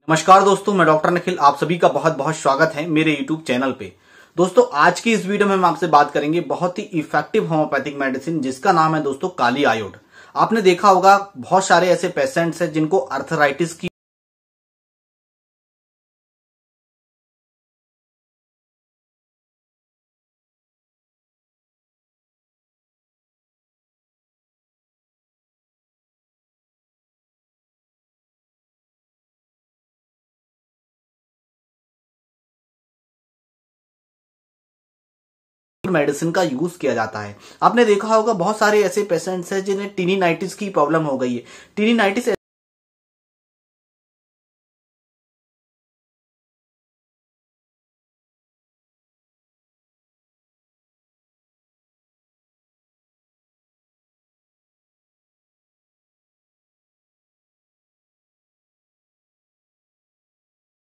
नमस्कार दोस्तों, मैं डॉक्टर निखिल। आप सभी का बहुत बहुत स्वागत है मेरे यूट्यूब चैनल पे। दोस्तों, आज की इस वीडियो में हम आपसे बात करेंगे बहुत ही इफेक्टिव होम्योपैथिक मेडिसिन जिसका नाम है दोस्तों काली आयोड। आपने देखा होगा बहुत सारे ऐसे पेशेंट्स हैं जिनको अर्थराइटिस की मेडिसिन का यूज किया जाता है। आपने देखा होगा बहुत सारे ऐसे पेशेंट्स हैं जिन्हें टिनिनाइटिस की प्रॉब्लम हो गई है। टिनिनाइटिस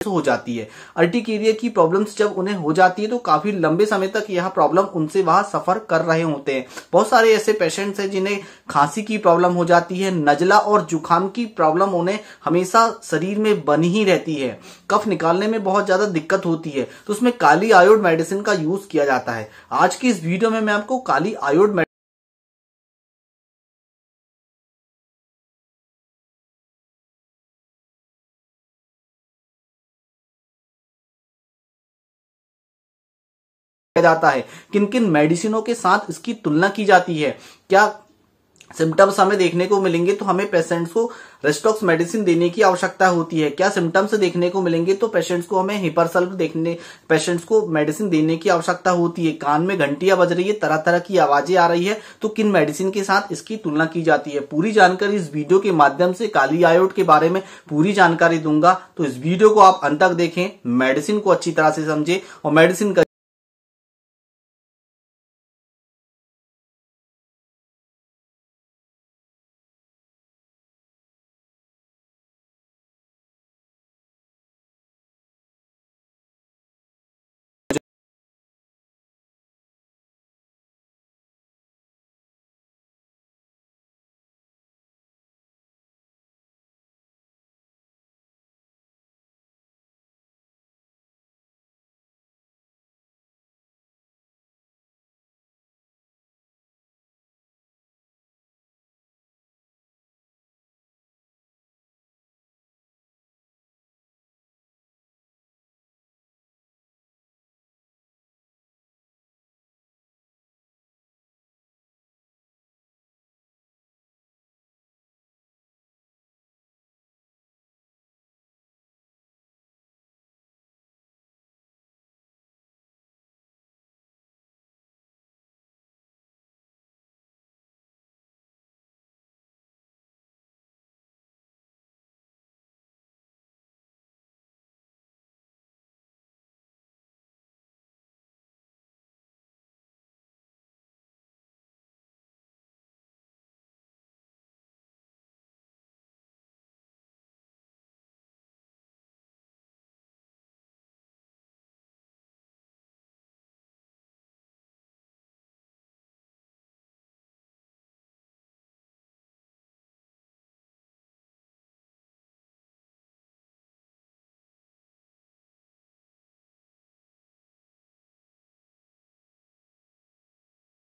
हो जाती है। अर्टिकेरिया की प्रॉब्लम्स जब उन्हें हो जाती है तो काफी लंबे समय तक यह प्रॉब्लम उनसे वहां सफर कर रहे होते हैं। बहुत सारे ऐसे पेशेंट्स हैं जिन्हें खांसी की प्रॉब्लम हो जाती है, नजला और जुकाम की प्रॉब्लम उन्हें हमेशा शरीर में बनी ही रहती है, कफ निकालने में बहुत ज्यादा दिक्कत होती है, तो उसमें काली आयोड मेडिसिन का यूज किया जाता है। आज की इस वीडियो में मैं आपको काली आयोड जाता है, किन किन मेडिसिनों के साथ इसकी तुलना की जाती है, क्या सिम्टम्स हमें देखने को मिलेंगे तो हमें पेशेंट्स को रेस्टॉक्स मेडिसिन देने की आवश्यकता होती है, क्या सिम्टम्स देखने को मिलेंगे तो पेशेंट्स को हमें हिपरसल्फ पेशेंट्स को मेडिसिन देने की आवश्यकता होती है, कान में घंटियां बज रही है, तरह तरह की आवाजें आ रही है, तो किन मेडिसिन के साथ इसकी तुलना की जाती है। पूरी जानकारी इस वीडियो के माध्यम से काली आयोड के बारे में पूरी जानकारी दूंगा, तो इस वीडियो को आप अंत तक देखें, मेडिसिन को अच्छी तरह से समझें और मेडिसिन का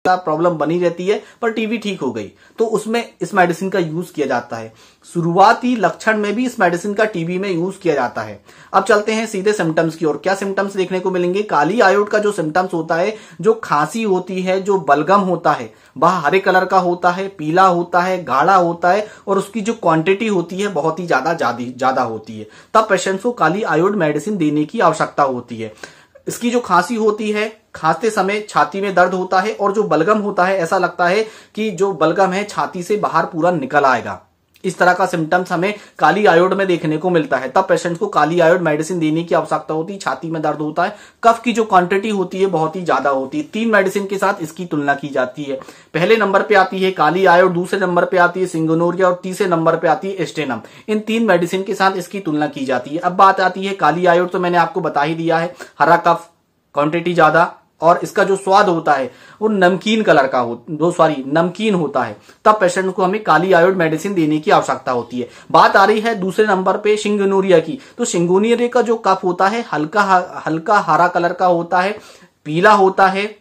प्रॉब्लम बनी रहती है, पर टीबी ठीक हो गई तो उसमें इस मेडिसिन का यूज किया जाता है। शुरुआती लक्षण में भी इस मेडिसिन का टीबी में यूज किया जाता है। अब चलते हैं सीधे सिम्टम्स की ओर। क्या सिम्टम्स देखने को मिलेंगे? काली आयोड का जो सिम्टम्स होता है, जो खांसी होती है, जो बलगम होता है, वह हरे कलर का होता है, पीला होता है, गाढ़ा होता है और उसकी जो क्वांटिटी होती है बहुत ही ज्यादा होती है। तब पेशेंट्स को काली आयोड मेडिसिन देने की आवश्यकता होती है। इसकी जो खांसी होती है, खांसते समय छाती में दर्द होता है और जो बलगम होता है ऐसा लगता है कि जो बलगम है छाती से बाहर पूरा निकल आएगा। इस तरह का सिम्टम्स हमें काली आयोड में देखने को मिलता है। तब पेशेंट्स को काली आयोड मेडिसिन देने की आवश्यकता होती है। छाती में दर्द होता है, कफ की जो क्वांटिटी होती है बहुत ही ज्यादा होती है। 3 मेडिसिन के साथ इसकी तुलना की जाती है। पहले नंबर पे आती है काली आयोड, दूसरे नंबर पे आती है सिंगोनोरिया और तीसरे नंबर पे आती है एस्टेनम। इन 3 मेडिसिन के साथ इसकी तुलना की जाती है। अब बात आती है काली आयोड, तो मैंने आपको बता ही दिया है, हरा कफ, क्वांटिटी ज्यादा, और इसका जो स्वाद होता है वो नमकीन कलर का नमकीन होता है, तब पेशेंट को हमें काली आयोड मेडिसिन देने की आवश्यकता होती है। बात आ रही है दूसरे नंबर पे चिकनगुनिया की। तो चिकनगुनिया का जो कफ होता है हल्का हरा कलर का होता है, पीला होता है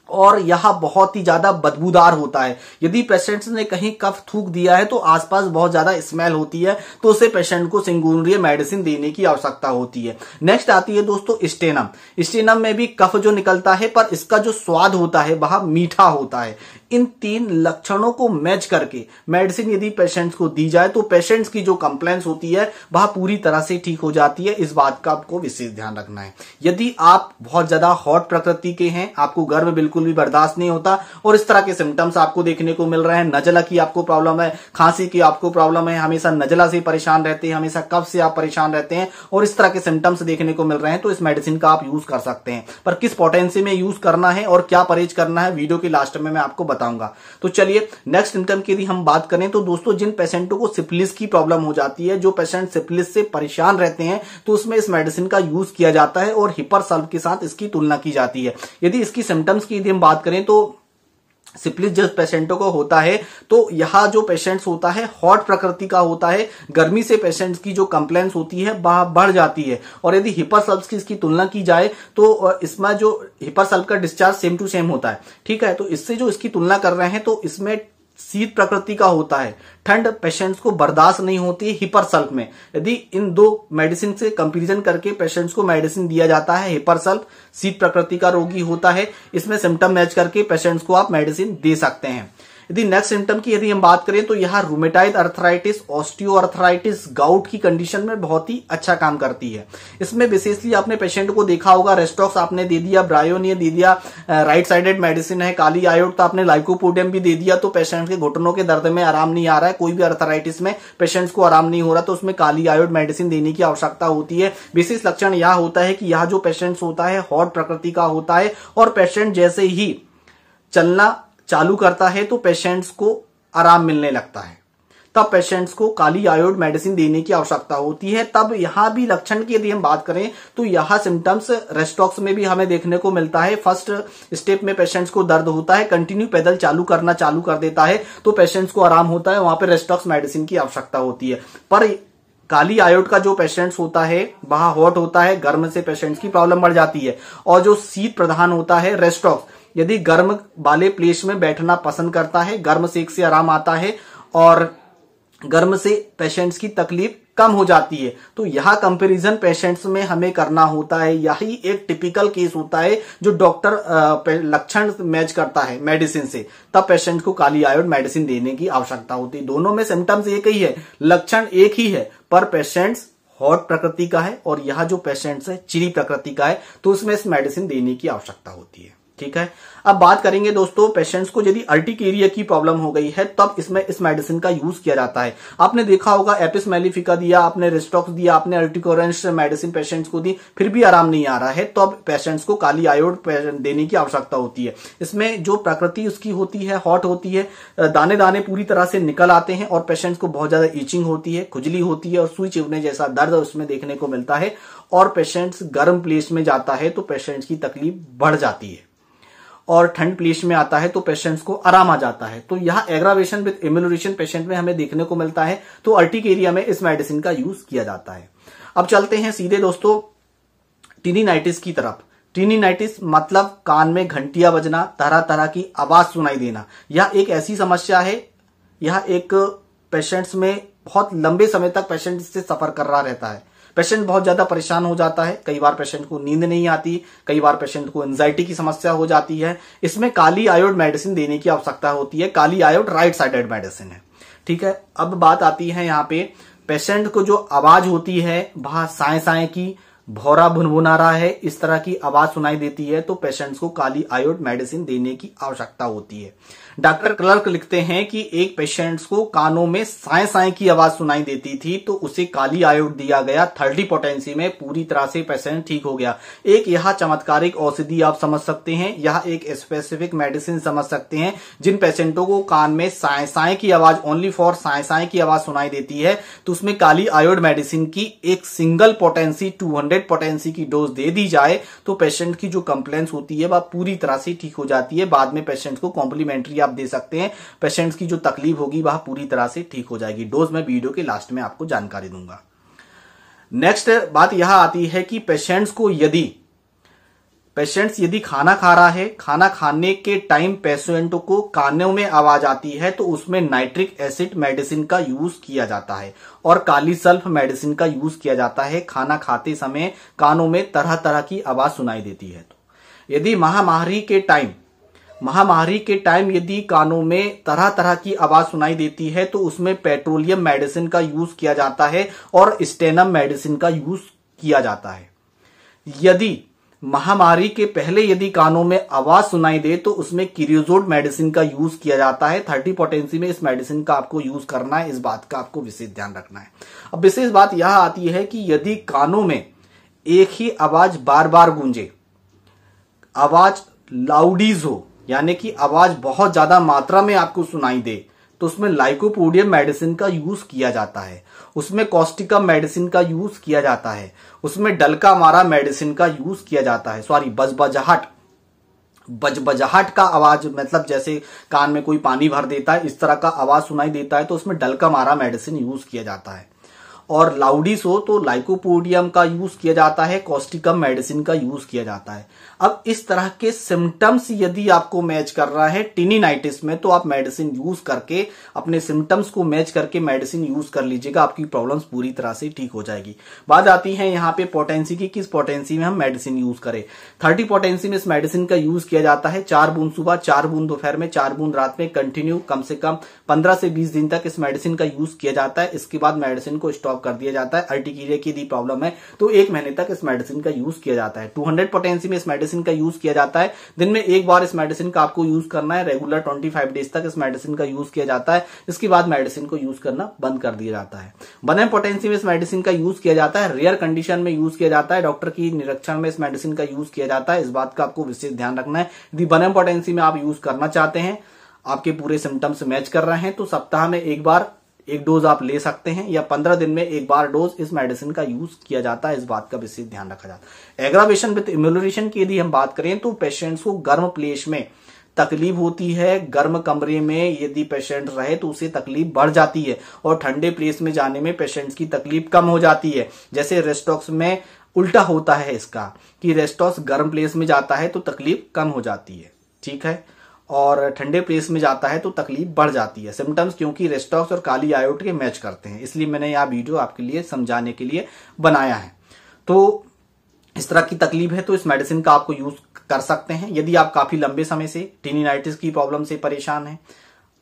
और यह बहुत ही ज्यादा बदबूदार होता है। यदि पेशेंट्स ने कहीं कफ थूक दिया है तो आसपास बहुत ज्यादा स्मेल होती है, तो उसे पेशेंट को चिकनगुनिया मेडिसिन देने की आवश्यकता होती है। नेक्स्ट आती है दोस्तों स्टेनम। स्टेनम में भी कफ जो निकलता है, पर इसका जो स्वाद होता है वह मीठा होता है। इन 3 लक्षणों को मैच करके मेडिसिन यदि पेशेंट्स को दी जाए तो पेशेंट्स की जो कंप्लेंट्स होती है वह पूरी तरह से ठीक हो जाती है। इस बात का आपको विशेष ध्यान रखना है। यदि आप बहुत ज्यादा हॉट प्रकृति के हैं, आपको गर्म बिल्कुल भी बर्दाश्त नहीं होता और इस तरह के सिम्टम्स आपको देखने को मिल रहे हैं, नजला की आपको प्रॉब्लम है, खांसी की आपको प्रॉब्लम है, हमेशा नजला से परेशान रहते हैं, हमेशा कफ से आप परेशान रहते हैं और इस तरह के सिम्टम्स देखने को मिल रहे हैं, तो इस मेडिसिन का आप यूज कर सकते हैं। पर किस पोटेंसी में यूज करना है और क्या परहेज करना है वीडियो के लास्ट में मैं आपको बताऊंगा। तो चलिए नेक्स्ट सिम्टम की यदि हम बात करें तो दोस्तों जिन पेशेंटों को सिफिलिस की प्रॉब्लम हो जाती है, जो पेशेंट सिफिलिस से परेशान रहते हैं, तो उसमें इस मेडिसिन का यूज किया जाता है और हिपर सल्फ के साथ इसकी तुलना की जाती है। यदि इसकी सिम्टम्स की यदि हम बात करें तो सिफिलिस जिस पेशेंटों को होता है, तो यह जो पेशेंट्स होता है हॉट प्रकृति का होता है, गर्मी से पेशेंट्स की जो कंप्लेंट्स होती है वह बढ़ जाती है। और यदि हिपर सल्फ की इसकी तुलना की जाए तो इसमें जो हिपर सल्फ का डिस्चार्ज सेम टू सेम होता है, ठीक है। तो इससे जो इसकी तुलना कर रहे हैं तो इसमें शीत प्रकृति का होता है, ठंड पेशेंट्स को बर्दाश्त नहीं होती है हिपर सल्फ में। यदि इन 2 मेडिसिन से कंपैरिजन करके पेशेंट्स को मेडिसिन दिया जाता है हिपर सल्फ, शीत प्रकृति का रोगी होता है, इसमें सिम्टम मैच करके पेशेंट्स को आप मेडिसिन दे सकते हैं। यदि नेक्स्ट सिम्टम की यदि हम बात करें तो यह रूमेटाइड अर्थराइटिस, ऑस्टियोआर्थराइटिस, गाउट की कंडीशन में बहुत ही अच्छा काम करती है। इसमें विशेषली आपने पेशेंट को देखा होगा, रेस्टॉक्स आपने दे दिया, ब्रायोनिया दे दिया, राइट साइडेड मेडिसिन है, काली आयोड, तो आपने लाइकोपोडियम भी दे दिया, तो पेशेंट के घुटनों के दर्द में आराम नहीं आ रहा है, कोई भी अर्थराइटिस में पेशेंट्स को आराम नहीं हो रहा, तो उसमें काली आयोड मेडिसिन देने की आवश्यकता होती है। विशेष लक्षण यह होता है कि यह जो पेशेंट्स होता है हॉट प्रकृति का होता है और पेशेंट जैसे ही चलना चालू करता है तो पेशेंट्स को आराम मिलने लगता है, तब पेशेंट्स को काली आयोड मेडिसिन देने की आवश्यकता होती है। तब यहां भी लक्षण की यदि हम बात करें तो यह सिम्टम्स रेस्टॉक्स में भी हमें देखने को मिलता है। फर्स्ट स्टेप में पेशेंट्स को दर्द होता है, कंटिन्यू पैदल चालू कर देता है तो पेशेंट्स को आराम होता है, वहां पर रेस्टॉक्स मेडिसिन की आवश्यकता होती है। पर काली आयोड का जो पेशेंट्स होता है वह हॉट होता है, गर्म से पेशेंट्स की प्रॉब्लम बढ़ जाती है। और जो शीत प्रधान होता है रेस्टॉक्स, यदि गर्म वाले प्लेस में बैठना पसंद करता है, गर्म सेक से आराम आता है और गर्म से पेशेंट्स की तकलीफ कम हो जाती है, तो यह कंपैरिजन पेशेंट्स में हमें करना होता है। यही एक टिपिकल केस होता है जो डॉक्टर लक्षण मैच करता है मेडिसिन से, तब पेशेंट को काली आयोड मेडिसिन देने की आवश्यकता होती है। दोनों में सिम्टम्स एक ही है, लक्षण एक ही है, पर पेशेंट्स हॉट प्रकृति का है और यह जो पेशेंट्स है चिली प्रकृति का है, तो उसमें इस मेडिसिन देने की आवश्यकता होती है। ठीक है। अब बात करेंगे दोस्तों पेशेंट्स को यदि अर्टिकेरिया की प्रॉब्लम हो गई है तब इसमें इस मेडिसिन का यूज किया जाता है। आपने देखा होगा एपिस मेलिफिका दिया, आपने रेस्टॉक्स दिया, आपने अर्टिकोरेंस मेडिसिन पेशेंट्स को दी, फिर भी आराम नहीं आ रहा है, तो अब पेशेंट्स को काली आयोड देने की आवश्यकता होती है। इसमें जो प्रकृति उसकी होती है हॉट होती है, दाने दाने पूरी तरह से निकल आते हैं और पेशेंट्स को बहुत ज्यादा ईचिंग होती है, खुजली होती है और सुई चुभने जैसा दर्द उसमें देखने को मिलता है और पेशेंट्स गर्म प्लेस में जाता है तो पेशेंट्स की तकलीफ बढ़ जाती है और ठंड प्लेस में आता है तो पेशेंट्स को आराम आ जाता है। तो यह एग्रावेशन विद इम्यूनोरेशन पेशेंट में हमें देखने को मिलता है, तो अर्टिकेरिया में इस मेडिसिन का यूज किया जाता है। अब चलते हैं सीधे दोस्तों टिनिनाइटिस की तरफ। टिनिनाइटिस मतलब कान में घंटियां बजना, तरह तरह की आवाज सुनाई देना। यह एक ऐसी समस्या है, यह एक पेशेंट्स में बहुत लंबे समय तक पेशेंट इससे सफर कर रहा रहता है। पेशेंट बहुत ज्यादा परेशान हो जाता है, कई बार पेशेंट को नींद नहीं आती, कई बार पेशेंट को एंजाइटी की समस्या हो जाती है। इसमें काली आयोड मेडिसिन देने की आवश्यकता होती है। काली आयोड राइट साइडेड मेडिसिन है। ठीक है। अब बात आती है यहाँ पे पेशेंट को जो आवाज होती है वह साए साए की, भौरा भुनभुना रहा है, इस तरह की आवाज सुनाई देती है तो पेशेंट्स को काली आयोड मेडिसिन देने की आवश्यकता होती है। डॉक्टर क्लर्क लिखते हैं कि एक पेशेंट्स को कानों में साए साए की आवाज सुनाई देती थी तो उसे काली आयोड दिया गया, 30 पोटेंसी में पूरी तरह से पेशेंट ठीक हो गया। एक यह चमत्कारिक औषधि आप समझ सकते हैं, यह एक स्पेसिफिक मेडिसिन समझ सकते हैं। जिन पेशेंटों को कान में साए साए की आवाज, ओनली फॉर साए साए की आवाज सुनाई देती है, तो उसमें काली आयोड मेडिसिन की एक सिंगल पोटेंसी 200 पोटेंसी की डोज दे दी जाए तो पेशेंट की जो कंप्लेंट्स होती है वह पूरी तरह से ठीक हो जाती है। बाद में पेशेंट को कॉम्प्लीमेंट्री आप दे सकते हैं, पेशेंट्स की जो तकलीफ होगी वह पूरी तरह से ठीक हो जाएगी। डोज मैं वीडियो के लास्ट में आपको जानकारी दूंगा। नेक्स्ट बात यह आती है कि पेशेंट्स यदि खाना खा रहा है, खाना खाने के टाइम पेशेंटों को कानों में आवाज आती है तो उसमें नाइट्रिक एसिड मेडिसिन का यूज किया जाता है और काली सल्फ मेडिसिन का यूज किया जाता है। खाना खाते समय कानों में तरह तरह की आवाज सुनाई देती है तो यदि महामारी के टाइम यदि कानों में तरह तरह की आवाज सुनाई देती है तो उसमें पेट्रोलियम मेडिसिन का यूज किया जाता है और स्टेनम मेडिसिन का यूज किया जाता है। यदि महामारी के पहले यदि कानों में आवाज सुनाई दे तो उसमें किरियोजोड मेडिसिन का यूज किया जाता है। 30 पोटेंसी में इस मेडिसिन का आपको यूज करना है, इस बात का आपको विशेष ध्यान रखना है। अब विशेष बात यह आती है कि यदि कानों में एक ही आवाज बार बार गूंजे, आवाज लाउडीज हो, यानी कि आवाज बहुत ज्यादा मात्रा में आपको सुनाई दे, तो उसमें लाइकोपोडियम मेडिसिन का यूज किया जाता है, उसमें कॉस्टिकम मेडिसिन का यूज किया जाता है, उसमें डलका मारा मेडिसिन का यूज किया जाता है। सॉरी, बजबजाहट का आवाज, मतलब जैसे कान में कोई पानी भर देता है इस तरह का आवाज सुनाई देता है तो उसमें डलका मारा मेडिसिन यूज किया जाता है। और लाउडीस हो तो लाइकोपोडियम का यूज किया जाता है, कॉस्टिकम मेडिसिन का यूज किया जाता है। अब इस तरह के सिम्टम्स यदि आपको मैच कर रहा है टिनिनाइटिस में तो आप मेडिसिन यूज करके अपने सिम्टम्स को मैच करके मेडिसिन यूज कर लीजिएगा, आपकी प्रॉब्लम्स पूरी तरह से ठीक हो जाएगी। बात आती है यहाँ पे पोटेंसी की, किस पोटेंसी में हम मेडिसिन यूज करें। 30 पोटेंसी में इस मेडिसिन का यूज किया जाता है। 4 बूंद सुबह, 4 बूंद दोपहर में, 4 बूंद रात में, कंटिन्यू कम से कम 15 से 20 दिन तक इस मेडिसिन का यूज किया जाता है। इसके बाद मेडिसिन को स्टॉप कर दिया जाता है। अर्टिकेरिया की यदि प्रॉब्लम है तो 1 महीने तक इस मेडिसिन का यूज किया जाता है। 200 पोटेंसी में इस मेडिसिन का यूज किया जाता है। दिन में एक बार इस मेडिसिन का आपको यूज करना है। रेगुलर 25 डेज तक इस मेडिसिन का यूज किया जाता है। इसके बाद मेडिसिन को यूज करना बंद कर दिया जाता है। 1 पोटेंसी में इस मेडिसिन का यूज किया जाता है। रेयर कंडीशन में यूज किया जाता है। डॉक्टर की निरीक्षण में इस मेडिसिन का यूज किया जाता है। इस बात का आपको विशेष ध्यान रखना है। यदि 1 पोटेंसी में आप यूज करना चाहते हैं, आपके पूरे सिम्टम्स मैच कर रहे हैं, तो सप्ताह में एक बार एक डोज आप ले सकते हैं या 15 दिन में एक बार डोज इस मेडिसिन का यूज किया जाता है। इस बात का विशेष ध्यान रखा जाता है। एग्रावेशन विद इम्यूलरेशन की यदि हम बात करें तो पेशेंट्स को गर्म प्लेस में तकलीफ होती है। गर्म कमरे में यदि पेशेंट रहे तो उसे तकलीफ बढ़ जाती है और ठंडे प्लेस में जाने में पेशेंट्स की तकलीफ कम हो जाती है। जैसे रेस्टॉक्स में उल्टा होता है इसका, कि रेस्टॉक्स गर्म प्लेस में जाता है तो तकलीफ कम हो जाती है, ठीक है, और ठंडे प्लेस में जाता है तो तकलीफ बढ़ जाती है। सिम्टम्स क्योंकि रेस्टॉक्स और काली आयोड के मैच करते हैं, इसलिए मैंने यह वीडियो आपके लिए समझाने के लिए बनाया है। तो इस तरह की तकलीफ है तो इस मेडिसिन का आपको यूज कर सकते हैं। यदि आप काफी लंबे समय से टिनिनाइटिस की प्रॉब्लम से परेशान हैं,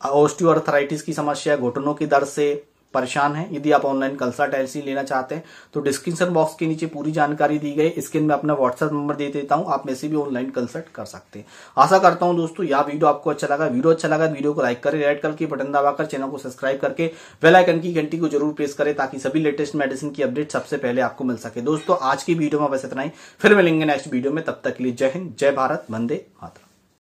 ऑस्टियोआर्थराइटिस की समस्या, घुटनों के दर्द से परेशान है, यदि आप ऑनलाइन कंसल्टेंसी लेना चाहते हैं तो डिस्क्रिप्शन बॉक्स के नीचे पूरी जानकारी दी गई। स्क्रीन में अपना व्हाट्सएप नंबर दे देता हूं, आप में से भी ऑनलाइन कंसल्ट कर सकते हैं। आशा करता हूं दोस्तों यह वीडियो आपको अच्छा लगा। वीडियो को लाइक करें, रेड कलर की बटन दबाकर चैनल को सब्सक्राइब करके बेल आइकन की घंटी को जरूर प्रेस करें ताकि सभी लेटेस्ट मेडिसिन की अपडेट सबसे पहले आपको मिल सके। दोस्तों आज की वीडियो में बस इतना ही, फिर मिलेंगे नेक्स्ट वीडियो में। तब तक के लिए जय हिंद, जय भारत, वंदे मातरम।